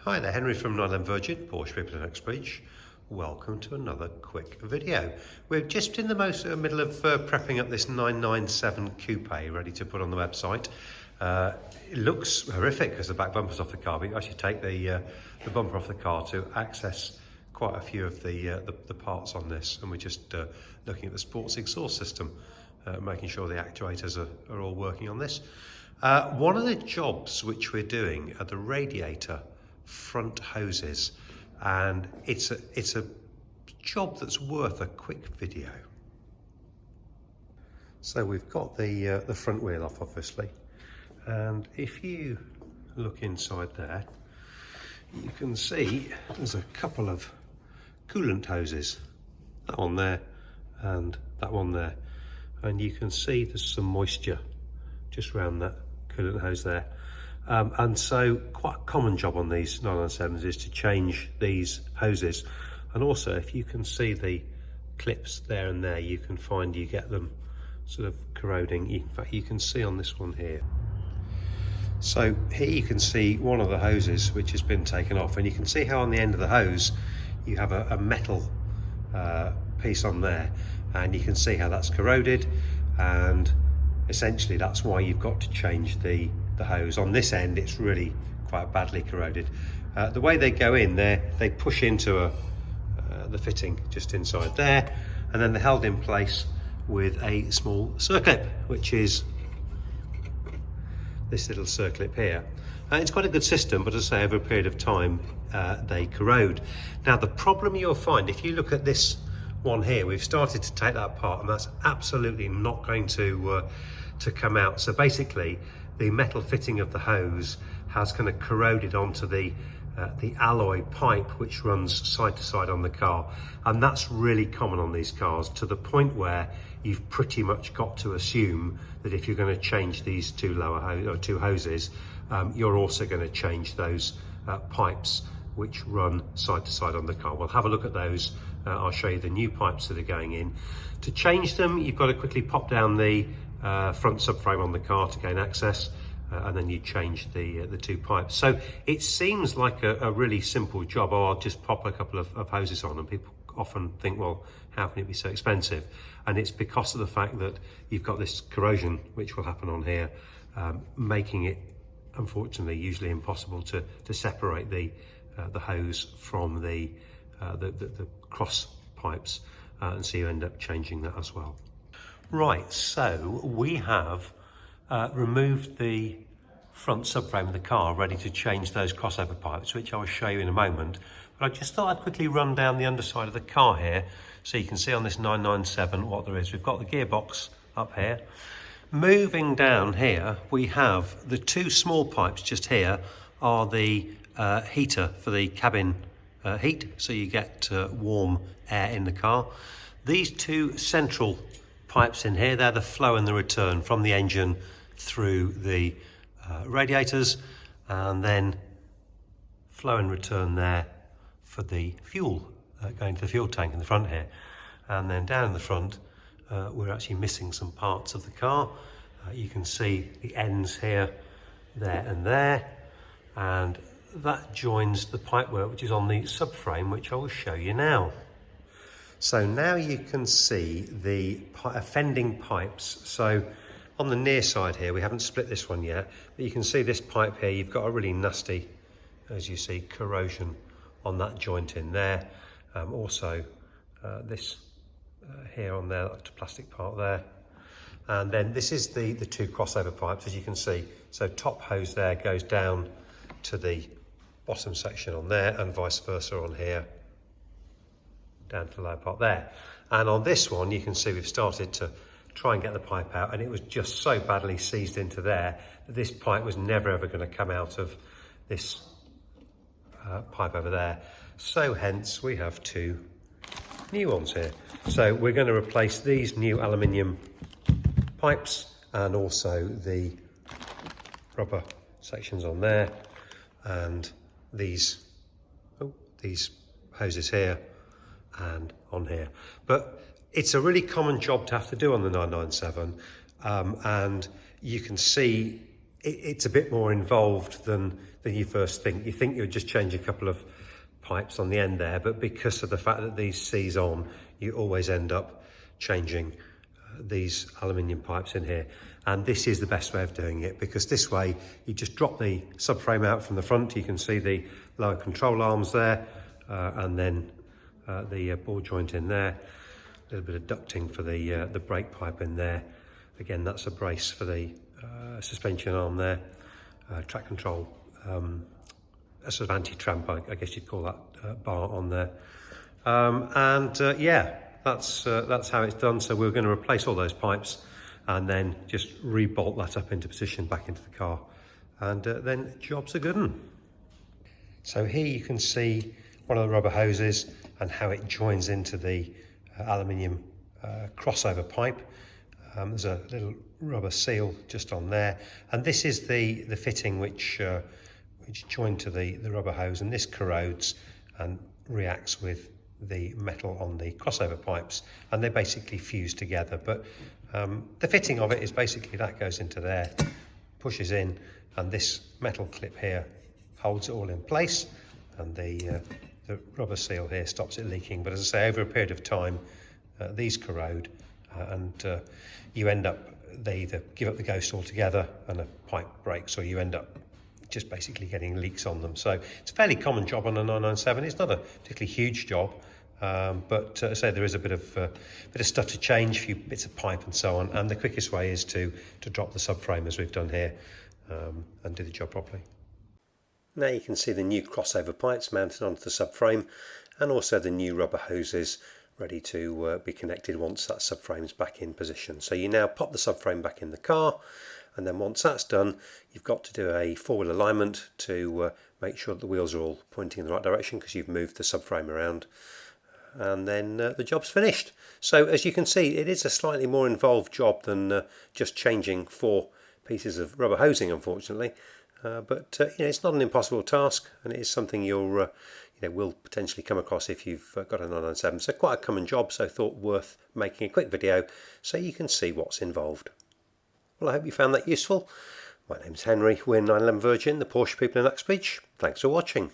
Hi there, Henry from Nylon Virgin, Porsche people in Uxbridge. Welcome to another quick video. We're just in the middle of prepping up this 997 coupe ready to put on the website. It looks horrific because the back bumper's off the car, but you actually take the bumper off the car to access quite a few of the parts on this, and we're just looking at the sports exhaust system, making sure the actuators are all working on this. One of the jobs which we're doing are the radiator front hoses, and it's a job that's worth a quick video. So we've got the front wheel off, obviously, and if you look inside there, you can see there's a couple of coolant hoses, that one there and that one there, and you can see there's some moisture just around that coolant hose there. And so quite a common job on these 997s is to change these hoses. And also, if you can see the clips there and there, you can find you get them sort of corroding. In fact, you can see on this one here. So here you can see one of the hoses which has been taken off, and you can see how on the end of the hose you have a metal piece on there, and you can see how that's corroded, and essentially that's why you've got to change the hose. On this end it's really quite badly corroded. The way they go in there, they push into the fitting just inside there, and then they're held in place with a small circlip, which is this little circlip here. It's quite a good system, but as I say, over a period of time they corrode. Now the problem you'll find, if you look at this one here, we've started to take that apart, and that's absolutely not going to come out. So basically the metal fitting of the hose has kind of corroded onto the alloy pipe which runs side to side on the car, and that's really common on these cars, to the point where you've pretty much got to assume that if you're going to change these two hoses, you're also going to change those pipes which run side to side on the car. We'll have a look at those. I'll show you the new pipes that are going in. To change them, you've got to quickly pop down the front subframe on the car to gain access, and then you change the two pipes. So it seems like a really simple job. Oh, I'll just pop a couple of hoses on, and people often think, well, how can it be so expensive? And it's because of the fact that you've got this corrosion which will happen on here, making it unfortunately usually impossible to separate the hose from the cross pipes, and so you end up changing that as well. Right, so we have removed the front subframe of the car, ready to change those crossover pipes, which I'll show you in a moment. But I just thought I'd quickly run down the underside of the car here, so you can see on this 997 what there is. We've got the gearbox up here. Moving down here, we have the two small pipes just here are the heater for the cabin heat, so you get warm air in the car. These two central pipes in here, they're the flow and the return from the engine through the radiators, and then flow and return there for the fuel going to the fuel tank in the front here. And then down in the front, we're actually missing some parts of the car. You can see the ends here, there and there, and that joins the pipework which is on the subframe, which I will show you now. So now you can see the offending pipes. So on the near side here, we haven't split this one yet, but you can see this pipe here, you've got a really nasty, as you see, corrosion on that joint in there. Also this here on there, that plastic part there. And then this is the two crossover pipes, as you can see. So top hose there goes down to the bottom section on there, and vice versa on here, down to the lower part there. And on this one, you can see we've started to try and get the pipe out, and it was just so badly seized into there that this pipe was never ever going to come out of this pipe over there. So hence we have two new ones here. So we're going to replace these new aluminium pipes and also the rubber sections on there, and these hoses here and on here. But it's a really common job to have to do on the 997, and you can see it's a bit more involved than you first think. You think you'd just change a couple of pipes on the end there, but because of the fact that these seize on, you always end up changing these aluminium pipes in here. And this is the best way of doing it, because this way you just drop the subframe out from the front. You can see the lower control arms there, and then the ball joint in there, a little bit of ducting for the brake pipe in there. Again, that's a brace for the suspension arm there, track control, a sort of anti-tramp, I guess you'd call that, bar on there. Yeah, that's how it's done. So we're going to replace all those pipes and then just re-bolt that up into position back into the car, and then jobs are good. So here you can see one of the rubber hoses and how it joins into the aluminium crossover pipe. There's a little rubber seal just on there, and this is the fitting which joined to the rubber hose, and this corrodes and reacts with the metal on the crossover pipes, and they basically fuse together. But the fitting of it is basically that goes into there, pushes in, and this metal clip here holds it all in place, and the rubber seal here stops it leaking. But as I say, over a period of time, these corrode, and you end up, they either give up the ghost altogether and a pipe breaks, or you end up just basically getting leaks on them. So it's a fairly common job on a 997. It's not a particularly huge job, but say there is a bit of stuff to change, a few bits of pipe and so on, and the quickest way is to drop the subframe as we've done here, and do the job properly. Now you can see the new crossover pipes mounted onto the subframe, and also the new rubber hoses ready to be connected once that subframe's back in position. So you now pop the subframe back in the car, and then once that's done, you've got to do a four-wheel alignment to make sure that the wheels are all pointing in the right direction, because you've moved the subframe around, and then the job's finished. So as you can see, it is a slightly more involved job than just changing 4 pieces of rubber hosing, unfortunately. But it's not an impossible task, and it is something you'll will potentially come across if you've got a 997. So quite a common job, so thought worth making a quick video so you can see what's involved. Well, I hope you found that useful. My name's Henry, we're 911 Virgin, the Porsche people in Uxbridge. Thanks for watching.